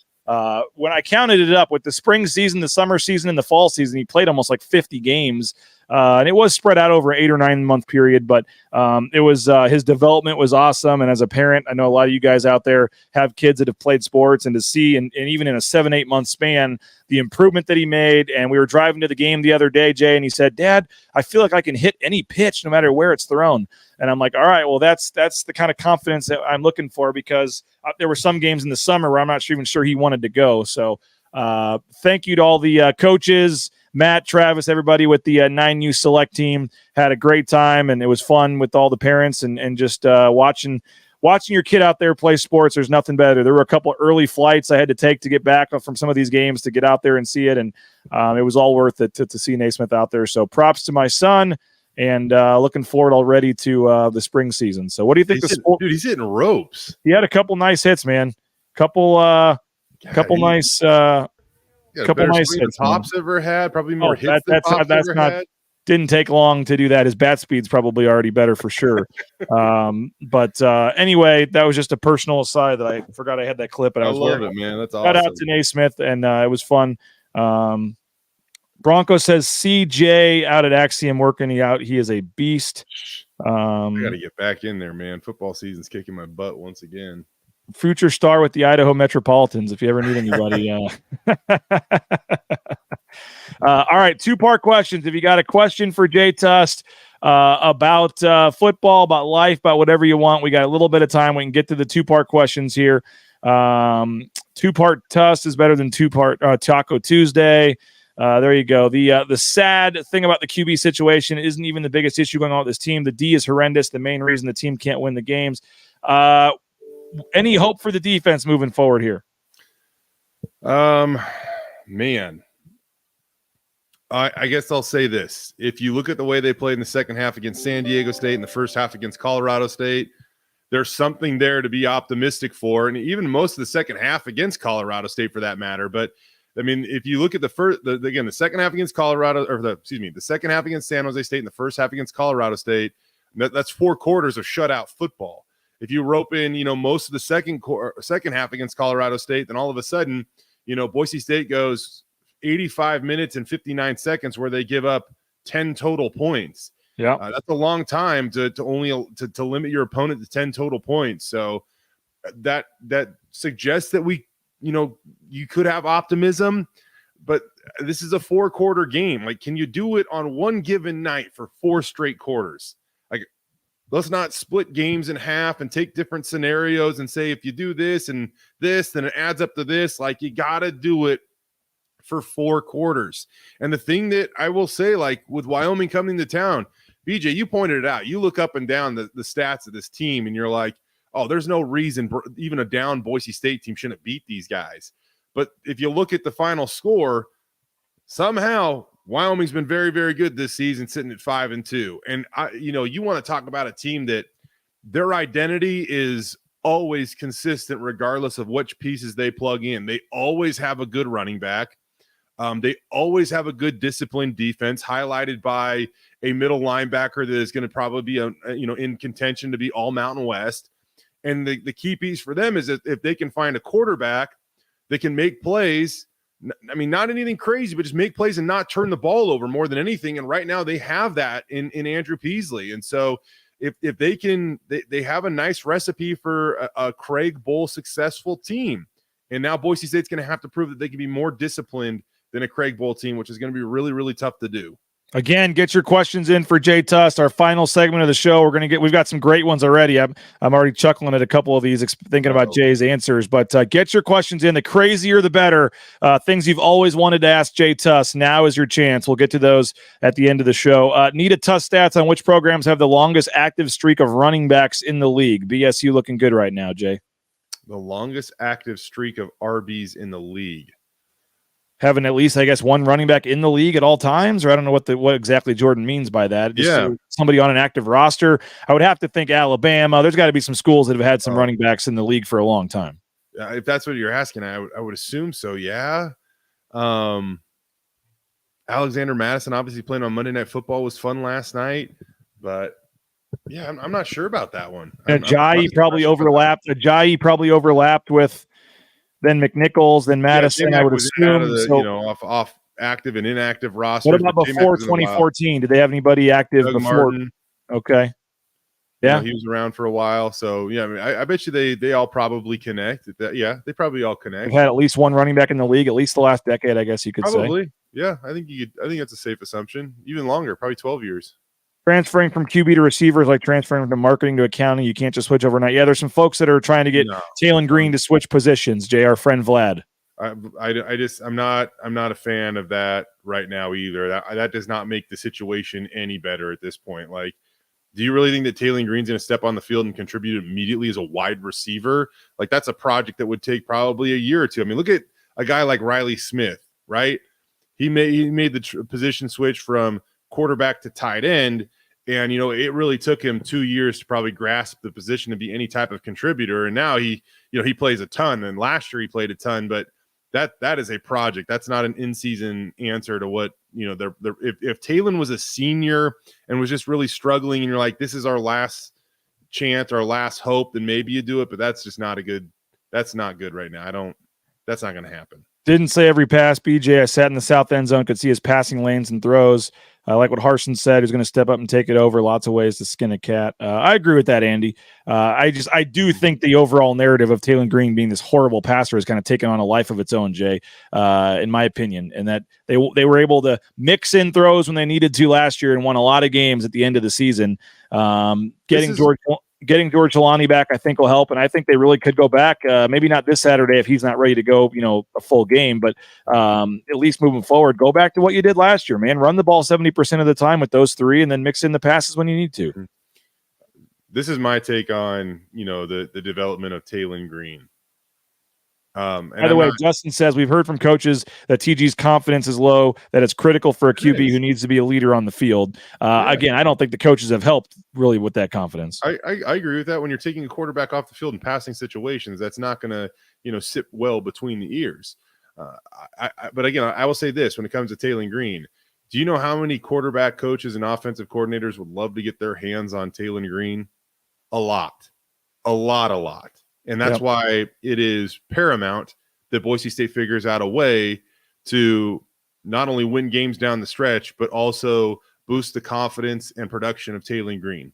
when I counted it up with the spring season, the summer season, and the fall season, he played almost like 50 games. And it was spread out over an 8 or 9 month period, but it was his development was awesome. And as a parent, I know a lot of you guys out there have kids that have played sports, and to see, and even in a 7-8 month span, the improvement that he made. And we were driving to the game the other day, Jay, and he said, "Dad, I feel like I can hit any pitch no matter where it's thrown." And I'm like, all right, well, that's the kind of confidence that I'm looking for, because there were some games in the summer where I'm not even sure he wanted to go. So thank you to all the coaches, Matt, Travis, everybody with the 9U select team. Had a great time, and it was fun with all the parents and just watching your kid out there play sports. There's nothing better. There were a couple of early flights I had to take to get back from some of these games to get out there and see it, and it was all worth it to see Naismith out there. So props to my son, and looking forward already to the spring season. So what do you think? Dude, he's hitting ropes. He had a couple nice hits, man. Couple nice hits. Tops ever had, probably more hits than Tops ever had. didn't take long to do that. His bat speed's probably already better for sure. But anyway, that was just a personal aside that I forgot I had that clip. And I love it, man. That's awesome. Shout out to Naismith, and it was fun. Bronco says CJ out at Axiom working out. He is a beast. I got to get back in there, man. Football season's kicking my butt once again. Future star with the Idaho Metropolitans, if you ever need anybody. All right, two-part questions. If you got a question for Jay Tust about football, about life, about whatever you want, we got a little bit of time. We can get to the two-part questions here. Two-part Tust is better than two-part Taco Tuesday. There you go. The sad thing about the QB situation isn't even the biggest issue going on with this team. The D is horrendous. The main reason the team can't win the games. Any hope for the defense moving forward here? Man, I guess I'll say this. If you look at the way they played in the second half against San Diego State and the first half against Colorado State, there's something there to be optimistic for, and even most of the second half against Colorado State for that matter. But I mean, if you look at the second half against Colorado, the second half against San Jose State and the first half against Colorado State, that's 4 quarters of shutout football. If you rope in, most of the second half against Colorado State, then all of a sudden, Boise State goes 85 minutes and 59 seconds where they give up 10 total points. Yeah, that's a long time to limit your opponent to 10 total points. So that suggests that you could have optimism, but this is a 4-quarter game. Like, can you do it on one given night for 4 straight quarters? Like, let's not split games in half and take different scenarios and say, if you do this and this, then it adds up to this. Like, you got to do it for 4 quarters. And the thing that I will say, like with Wyoming coming to town, BJ, you pointed it out. You look up and down the stats of this team and you're like, oh, there's no reason even a down Boise State team shouldn't beat these guys. But if you look at the final score, somehow Wyoming's been very, very good this season, sitting at 5-2. And you want to talk about a team that their identity is always consistent regardless of which pieces they plug in. They always have a good running back. They always have a good disciplined defense, highlighted by a middle linebacker that is going to probably be in contention to be all Mountain West. And the key piece for them is that if they can find a quarterback that can make plays, I mean, not anything crazy, but just make plays and not turn the ball over more than anything. And right now they have that in Andrew Peasley. And so if they can, they have a nice recipe for a Craig Bowl successful team. And now Boise State's going to have to prove that they can be more disciplined than a Craig Bowl team, which is going to be really, really tough to do. Again, get your questions in for Jay Tust. Our final segment of the show, we've got some great ones already. I'm already chuckling at a couple of these, thinking about Jay's answers. But get your questions in. The crazier, the better. Things you've always wanted to ask Jay Tust. Now is your chance. We'll get to those at the end of the show. Need a Tust stats on which programs have the longest active streak of running backs in the league. BSU looking good right now, Jay. The longest active streak of RBs in the league. Having at least, I guess, one running back in the league at all times, or I don't know what exactly Jordan means by that. Just somebody on an active roster. I would have to think Alabama. There's got to be some schools that have had some running backs in the league for a long time. If that's what you're asking, I would assume so. Yeah. Alexander Madison obviously playing on Monday Night Football was fun last night, but yeah, I'm not sure about that one. Ajayi probably overlapped. Ajayi probably overlapped with. Then McNichols, then Madison, I would assume. Off active and inactive rosters. What about before 2014? Did they have anybody active Doug before? Martin. Okay. Yeah. He was around for a while. So, yeah, I mean, I bet you they all probably connect. They probably all connect. They've had at least one running back in the league, at least the last decade, I guess you could say. Probably. Yeah, I think that's a safe assumption. Even longer, probably 12 years. Transferring from QB to receivers, like transferring from marketing to accounting, you can't just switch overnight. Yeah, there's some folks that are trying to get Taylor Green to switch positions. Jay, our friend Vlad. I'm not a fan of that right now either. That does not make the situation any better at this point. Like, do you really think that Taylor Green's going to step on the field and contribute immediately as a wide receiver? Like, that's a project that would take probably a year or two. I mean, look at a guy like Riley Smith, right? He made the position switch from quarterback to tight end. And, it really took him 2 years to probably grasp the position to be any type of contributor. And now he plays a ton. And last year he played a ton, but that is a project. That's not an in-season answer to what, if Talon was a senior and was just really struggling and you're like, this is our last chance, our last hope, then maybe you do it, but that's not good right now. That's not going to happen. Didn't say every pass, BJ. I sat in the south end zone, could see his passing lanes and throws. I like what Harson said. He's going to step up and take it over. Lots of ways to skin a cat. I agree with that, Andy. I do think the overall narrative of Talon Green being this horrible passer has kind of taken on a life of its own, Jay, in my opinion, and that they were able to mix in throws when they needed to last year and won a lot of games at the end of the season. Getting George Jelani back, I think, will help, and I think they really could go back. Maybe not this Saturday if he's not ready to go, a full game, but at least moving forward, go back to what you did last year, man. Run the ball 70% of the time with those three, and then mix in the passes when you need to. This is my take on the development of Talon Green. By the way, Justin says we've heard from coaches that TG's confidence is low, that it's critical for a QB who needs to be a leader on the field. Again, I don't think the coaches have helped really with that confidence. I agree with that. When you're taking a quarterback off the field in passing situations, that's not going to sit well between the ears. But again, I will say this: when it comes to Talon Green, do you know how many quarterback coaches and offensive coordinators would love to get their hands on Talon Green? A lot. And that's why it is paramount that Boise State figures out a way to not only win games down the stretch, but also boost the confidence and production of Talon Green.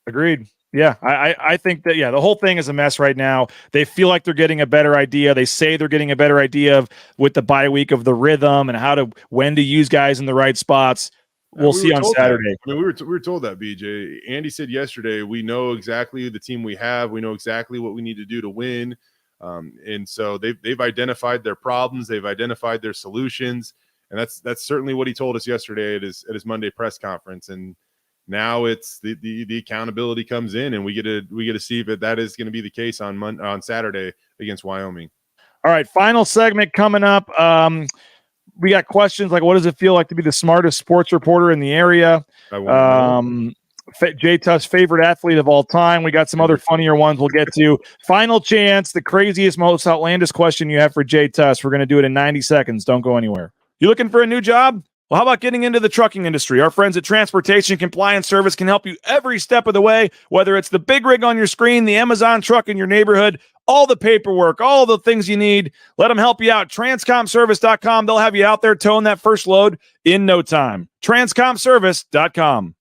Agreed. Yeah, I think that, the whole thing is a mess right now. They feel like they're getting a better idea. They say they're getting a better idea with the bye week of the rhythm and when to use guys in the right spots. We'll see on Saturday. We were told that, BJ. Andy said yesterday, we know exactly the team we have. We know exactly what we need to do to win. And so they've identified their problems. They've identified their solutions. And that's certainly what he told us yesterday at his Monday press conference. And now it's the accountability comes in, and we get to see if that is going to be the case on Saturday against Wyoming. All right, final segment coming up. We got questions like, what does it feel like to be the smartest sports reporter in the area? Jay Tust's favorite athlete of all time. We got some other funnier ones we'll get to. Final chance, the craziest, most outlandish question you have for Jay Tust. We're going to do it in 90 seconds. Don't go anywhere. You looking for a new job? Well, how about getting into the trucking industry? Our friends at Transportation Compliance Service can help you every step of the way, whether it's the big rig on your screen, the Amazon truck in your neighborhood, all the paperwork, all the things you need. Let them help you out. Transcomservice.com. They'll have you out there towing that first load in no time. Transcomservice.com.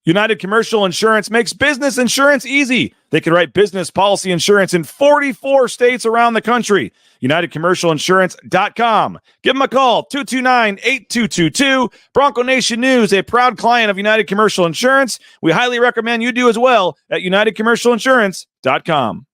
United Commercial Insurance makes business insurance easy. They can write business policy insurance in 44 states around the country. UnitedCommercialInsurance.com. Give them a call, 229-8222. Bronco Nation News, a proud client of United Commercial Insurance. We highly recommend you do as well at UnitedCommercialInsurance.com.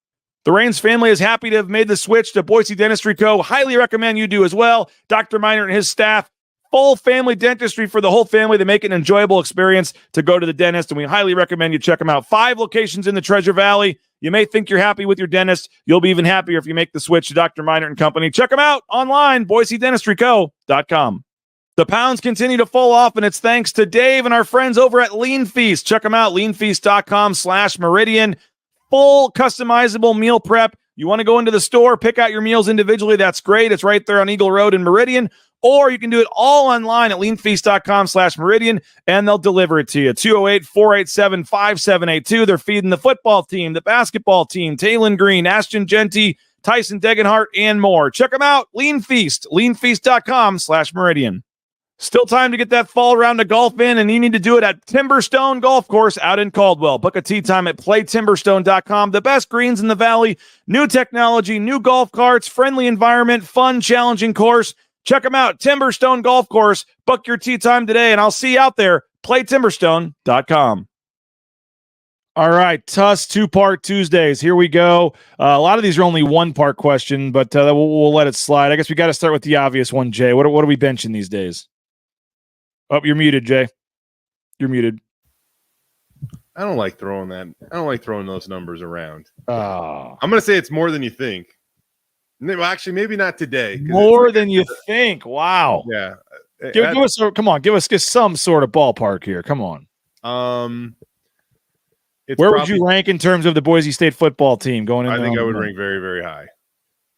The Raines family is happy to have made the switch to Boise Dentistry Co. Highly recommend you do as well. Dr. Miner and his staff, full family dentistry for the whole family. They make it an enjoyable experience to go to the dentist, and we highly recommend you check them out. 5 locations in the Treasure Valley. You may think you're happy with your dentist. You'll be even happier if you make the switch to Dr. Miner and Company. Check them out online, BoiseDentistryCo.com. The pounds continue to fall off, and it's thanks to Dave and our friends over at Lean Feast. Check them out, leanfeast.com/Meridian. Full customizable meal prep. You want to go into the store, pick out your meals individually. That's great. It's right there on Eagle Road in Meridian. Or you can do it all online at leanfeast.com/Meridian, and they'll deliver it to you. 208-487-5782. They're feeding the football team, the basketball team, Talon Green, Ashton Genty, Tyson Degenhart, and more. Check them out. Lean Feast, leanfeast.com/Meridian. Still time to get that fall round of golf in, and you need to do it at Timberstone Golf Course out in Caldwell. Book a tee time at playtimberstone.com. The best greens in the valley, new technology, new golf carts, friendly environment, fun, challenging course. Check them out, Timberstone Golf Course. Book your tee time today, and I'll see you out there. Playtimberstone.com. All right, Tust 2-part Tuesdays. Here we go. A lot of these are only 1-part question, but we'll let it slide. I guess we got to start with the obvious one, Jay. What are we benching these days? Oh, you're muted, Jay. You're muted. I don't like throwing that. I don't like throwing those numbers around. Oh. I'm going to say it's more than you think. Well, actually, maybe not today. More than you think. Wow. Yeah. Give us some sort of ballpark here. Come on. Where would you rank in terms of the Boise State football team going in? I think I would rank very, very high.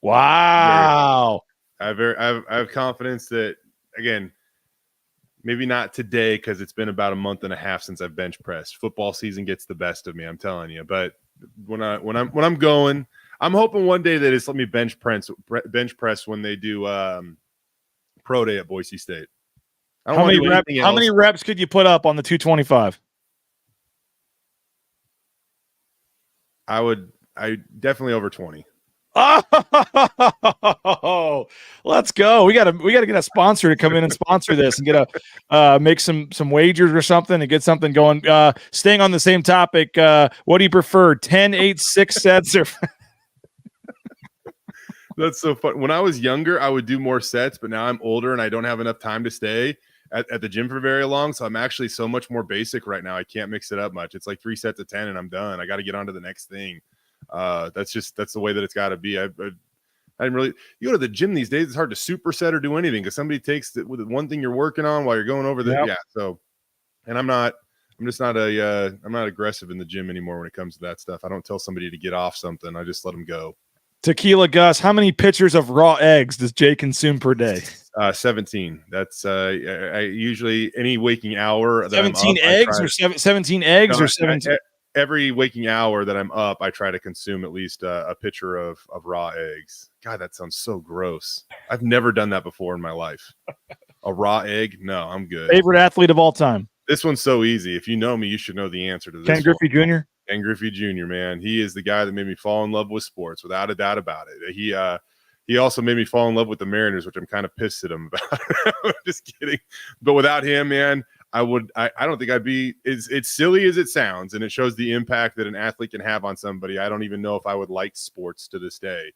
Wow. I have confidence that, again, maybe not today because it's been about a month and a half since I've bench pressed. Football season gets the best of me, I'm telling you. But when I'm going, I'm hoping one day they just let me bench press when they do pro day at Boise State. I don't want to do anything else. How many reps could you put up on the 225? I definitely over 20. Oh, let's go. We gotta get a sponsor to come in and sponsor this and get a make some wagers or something and get something going. Staying on the same topic, what do you prefer? 10, 8, 6 sets or That's so fun. When I was younger, I would do more sets, but now I'm older and I don't have enough time to stay at the gym for very long. So I'm actually so much more basic right now. I can't mix it up much. It's like 3 sets of 10 and I'm done. I got to get on to the next thing. That's the way that it's got to be. I didn't really, you go to the gym these days, it's hard to superset or do anything because somebody takes with one thing you're working on while you're going over the, yeah. So, and I'm not aggressive in the gym anymore when it comes to that stuff. I don't tell somebody to get off something. I just let them go. Tequila Gus, how many pitchers of raw eggs does Jay consume per day? 17. That's I usually any waking hour. 17 eggs or 17 eggs or 17. Every waking hour that I'm up, I try to consume at least a pitcher of raw eggs. God, that sounds so gross. I've never done that before in my life. A raw egg? No, I'm good. Favorite athlete of all time? This one's so easy. If you know me, you should know the answer to this. Ken Griffey Jr.? Ken Griffey Jr., man. He is the guy that made me fall in love with sports, without a doubt about it. He also made me fall in love with the Mariners, which I'm kind of pissed at him about. Just kidding. But without him, man, I don't think I'd be it's silly as it sounds, and it shows the impact that an athlete can have on somebody. I don't even know if I would like sports to this day.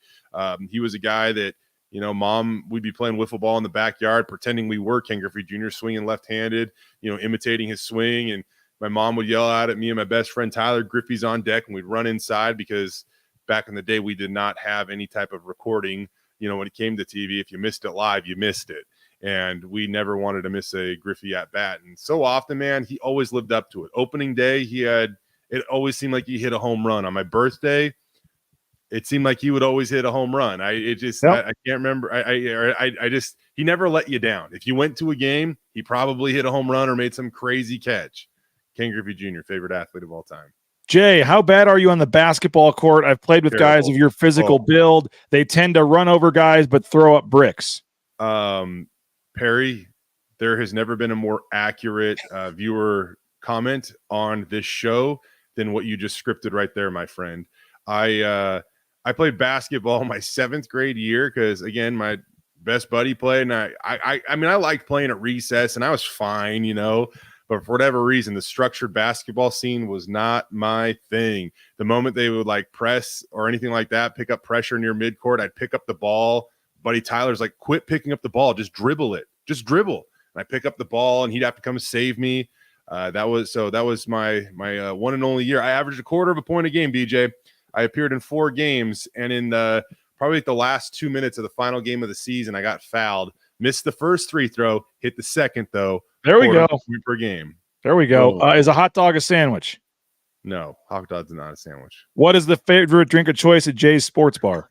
He was a guy that, Mom, we'd be playing wiffle ball in the backyard, pretending we were Ken Griffey Jr., swinging left-handed, imitating his swing. And my mom would yell out at me and my best friend Tyler, Griffey's on deck, and we'd run inside because back in the day we did not have any type of recording. When it came to TV, if you missed it live, you missed it. And we never wanted to miss a Griffey at bat. And so often, man, he always lived up to it. Opening day, it always seemed like he hit a home run. On my birthday, it seemed like he would always hit a home run. I can't remember. He never let you down. If you went to a game, he probably hit a home run or made some crazy catch. Ken Griffey Jr., favorite athlete of all time. Jay, how bad are you on the basketball court? I've played with guys of your physical build. They tend to run over guys but throw up bricks. Perry, there has never been a more accurate viewer comment on this show than what you just scripted right there, my friend. I played basketball my 7th grade year because, again, my best buddy played, and I liked playing at recess, and I was fine, But for whatever reason, the structured basketball scene was not my thing. The moment they would press or anything like that, pick up pressure near midcourt, I'd pick up the ball. Buddy Tyler's like, quit picking up the ball. Just dribble it. Just dribble. And I pick up the ball, and he'd have to come save me. That was my one and only year. I averaged a quarter of a point a game, BJ. I appeared in 4 games, and in probably the last 2 minutes of the final game of the season, I got fouled. Missed the first free throw, hit the second, though. There we go. Per game. There we go. Is a hot dog a sandwich? No, hot dog's not a sandwich. What is the favorite drink of choice at Jay's Sports Bar?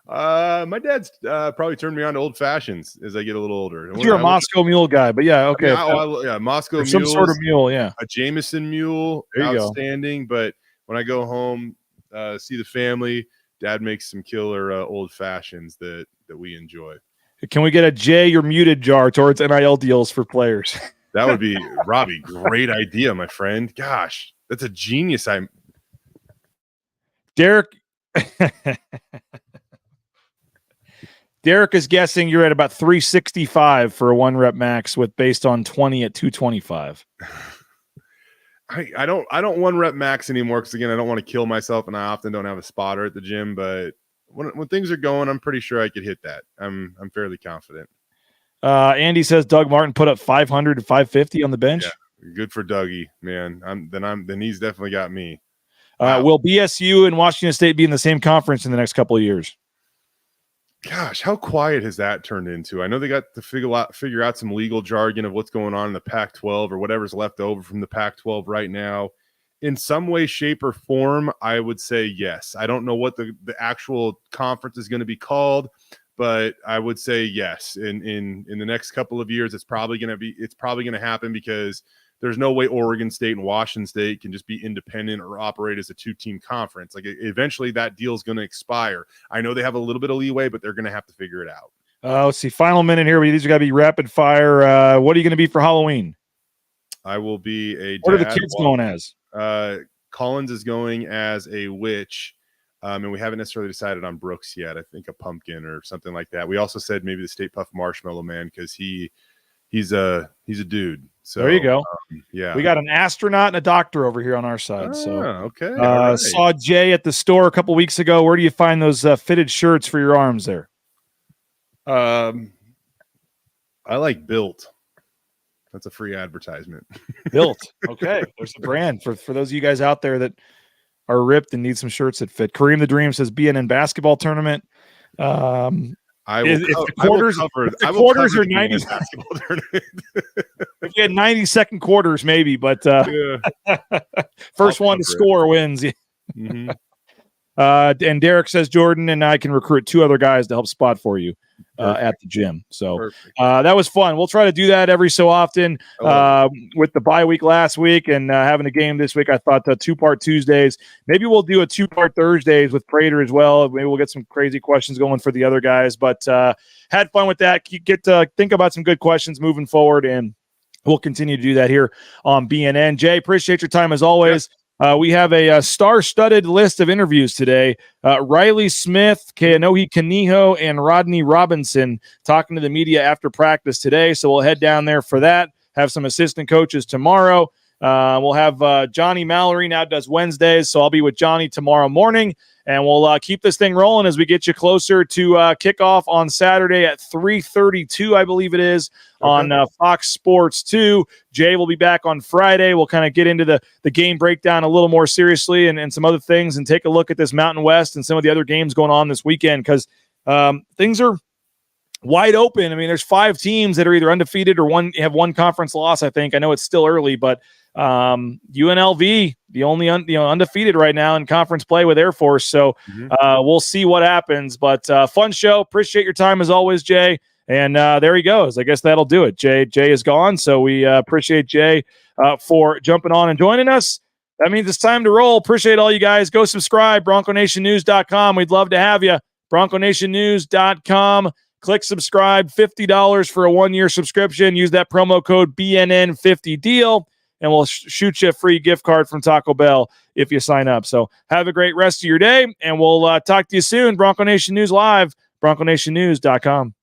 My dad's probably turned me on to old fashions as I get a little older. You're a Moscow Mule guy, but yeah, okay. Moscow Mule, some sort of mule, yeah. A Jameson Mule, outstanding. But when I go home, see the family, Dad makes some killer old fashions that we enjoy. Can we get a Jay, you're muted jar towards NIL deals for players? That would be, Robbie, great idea, my friend. Gosh, that's a genius. Derek is guessing you're at about 365 for a 1-rep max with based on 20 at 225. I don't 1-rep max anymore because, again, I don't want to kill myself, and I often don't have a spotter at the gym, but when things are going, I'm pretty sure I could hit that. I'm fairly confident. Andy says Doug Martin put up 500 to 550 on the bench. Yeah, good for Dougie, man. Then he's definitely got me. Wow. Will BSU and Washington State be in the same conference in the next couple of years? Gosh, how quiet has that turned into? I know they got to figure out some legal jargon of what's going on in the Pac-12 or whatever's left over from the Pac-12 right now. in some way, shape, or form, I would say yes. I don't know what the actual conference is going to be called, but I would say yes. In the next couple of years, it's probably going to happen, because there's no way Oregon State and Washington State can just be independent or operate as a 2-team conference. Like, eventually that deal is going to expire. I know they have a little bit of leeway, but they're going to have to figure it out. Let's see. Final minute here. These are going to be rapid fire. What are you going to be for Halloween? I will be a dad. What are the kids going as? Collins is going as a witch. And we haven't necessarily decided on Brooks yet. I think a pumpkin or something like that. We also said maybe the Stay Puft Marshmallow Man, because he's a dude. So there you go. Yeah, we got an astronaut and a doctor over here on our side. Okay. Right. Saw Jay at the store a couple weeks ago. Where do you find those fitted shirts for your arms there? I like Built. That's a free advertisement. Built. Okay, there's a brand for those of you guys out there that are ripped and need some shirts that fit. Kareem the Dream says BNN basketball tournament. The quarters are 90 basketball tournament. If you had 90-second quarters, maybe, but first one to score wins. Mm-hmm. And Derek says Jordan and I can recruit 2 other guys to help spot for you at the gym. So that was fun. We'll try to do that every so often. With the bye week last week and having a game this week, I thought 2-part Tuesdays. Maybe we'll do a 2-part Thursdays with Prater as well. Maybe we'll get some crazy questions going for the other guys. But had fun with that. Get to think about some good questions moving forward, and we'll continue to do that here on BNN. Jay, appreciate your time as always. We have a star-studded list of interviews today. Riley Smith, Keanohi Kaniho, and Rodney Robinson talking to the media after practice today. So we'll head down there for that. Have some assistant coaches tomorrow. We'll have Johnny Mallory now does Wednesdays, so I'll be with Johnny tomorrow morning. And we'll keep this thing rolling as we get you closer to kickoff on Saturday at 3:32, I believe it is, on Fox Sports 2. Jay will be back on Friday. We'll kind of get into the game breakdown a little more seriously and some other things, and take a look at this Mountain West and some of the other games going on this weekend, because things are wide open. I mean, there's 5 teams that are either undefeated or have one conference loss, I think. I know it's still early, but UNLV, the only undefeated right now in conference play with Air Force. So we'll see what happens. But fun show. Appreciate your time as always, Jay. And there he goes. I guess that'll do it. Jay is gone. So we appreciate Jay for jumping on and joining us. That means it's time to roll. Appreciate all you guys. Go subscribe, BroncoNationNews.com. We'd love to have you. BroncoNationNews.com. Click subscribe, $50 for a 1-year subscription. Use that promo code BNN50deal. And we'll shoot you a free gift card from Taco Bell if you sign up. So have a great rest of your day, and we'll talk to you soon. Bronco Nation News Live, BroncoNationNews.com.